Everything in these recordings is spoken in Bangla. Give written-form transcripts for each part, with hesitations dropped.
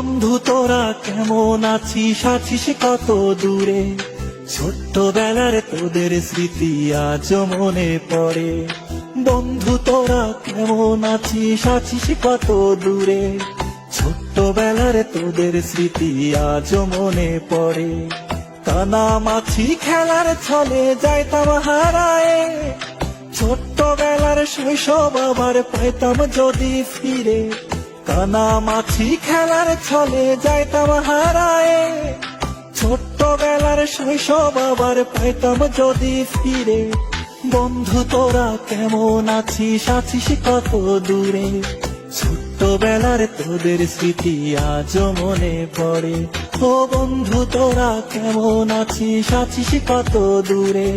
বন্ধু তোরা কেমন আছিস, আছিস কত দূরে? ছোট্টবেলার তোদের স্মৃতি আজ মনে পড়ে। বন্ধু তোরা কেমন আছিস, আছিস কত দূরে? ছোট্টবেলার তোদের স্মৃতি আজ মনে পড়ে। কানামাছি খেলার ছলে যাইতাম হারায়ে, ছোট্টবেলার শৈশব আবার পাইতাম যদি ফিরে। কানামাছি খেলার ছলে যাইতাম হারায়ে, ছোট্টবেলার শৈশব আবার পাইতাম যদি ফিরে। বন্ধু তোরা কেমন আছিস, আছিস কত দূরে? ছোট্টবেলার তোদের স্মৃতি আজ মনে পড়ে। ও বন্ধু তোরা কেমন আছিস, আছিস কত দূরে?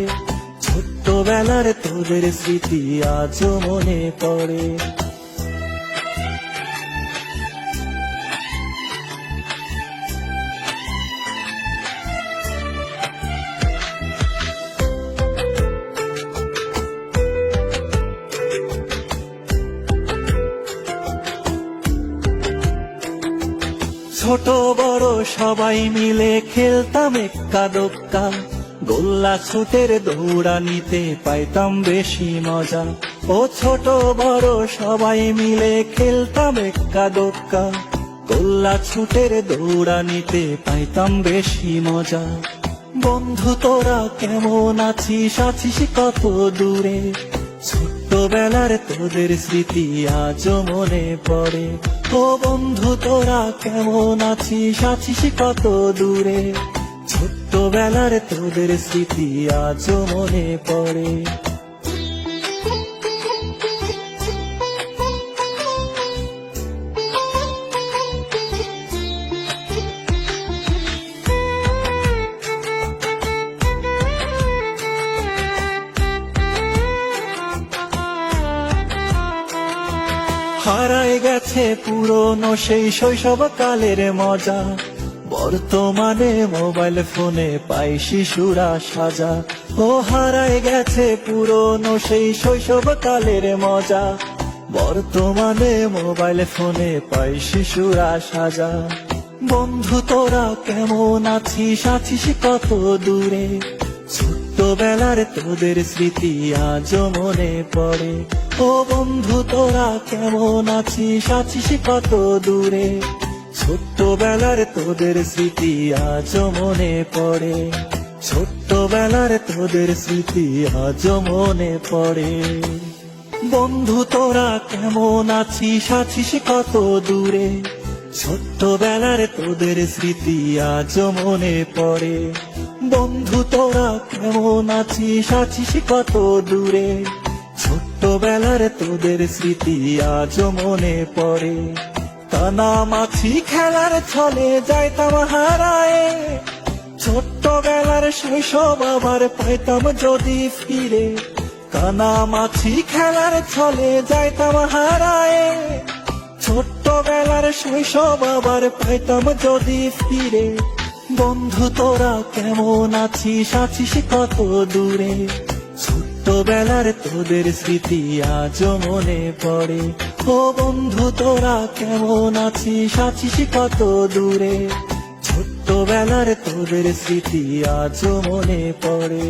ছোট্টবেলার তোদের স্মৃতি আজ মনে পড়ে। ছোট বড় সবাই মিলে খেলতাম এক্কা দোক্কা, গোল্লা ছুটের দৌড়ানিতে পাইতাম বেশি মজা। ও ছোট বড় সবাই মিলে খেলতাম এক্কা দোক্কা, গোল্লা ছুটের দৌড়ানিতে পাইতাম বেশি মজা। বন্ধু তোরা কেমন আছিস, আছিস কত দূরে? ছোট্টবেলার তোদের স্মৃতি আজ মনে পড়ে। ও বন্ধু তোরা কেমন আছিস, আছিস কত দূরে? ছোট্টবেলার তোদের স্মৃতি আজ মনে পড়ে। হারায় গেছে পুরনো সেই শৈশব কালের মজা, বর্তমানে মোবাইল ফোনে পাই শিশুরা সাজা। ও হারায় গেছে পুরনো সেই শৈশব কালের মজা, বর্তমানে মোবাইল ফোনে পাই শিশুরা সাজা। বন্ধু তোরা কেমন আছিস, আছিস কত দূরে? ছোট্টবেলার তোদের স্মৃতি আজ মনে পড়ে। ও বন্ধু তোরা কেমন আছিস, আছিস কত দূরে? ছোট্টবেলার তোদের স্মৃতি আজ মনে পড়ে। ছোট্টবেলার তোদের স্মৃতি আজ মনে পড়ে। বন্ধু তোরা কেমন আছিস, আছিস কত দূরে? ছোট্টবেলার তোদের স্মৃতি আজ মনে পড়ে। বন্ধু তোরা কেমন আছিস, আছিস কত দূরে? ছোট্টবেলার তোদের স্মৃতি আজ মনে পড়ে। কানামাছি খেলার ছলে যাইতাম হারায়ে, ছোট্টবেলার শৈশব আবার পাইতাম যদি ফিরে। কানামাছি খেলার ছলে যাইতাম হারায়ে, ছোট্টবেলার শৈশব আবার পাইতাম যদি ফিরে। বন্ধু তোরা কেমন আছিস, আছিস কত দূরে? ছোট্টবেলার তোদের স্মৃতি আজ মনে পড়ে। ও বন্ধু তোরা কেমন আছিস, আছিস কত দূরে? ছোট্টবেলার তোদের স্মৃতি আজ মনে পড়ে।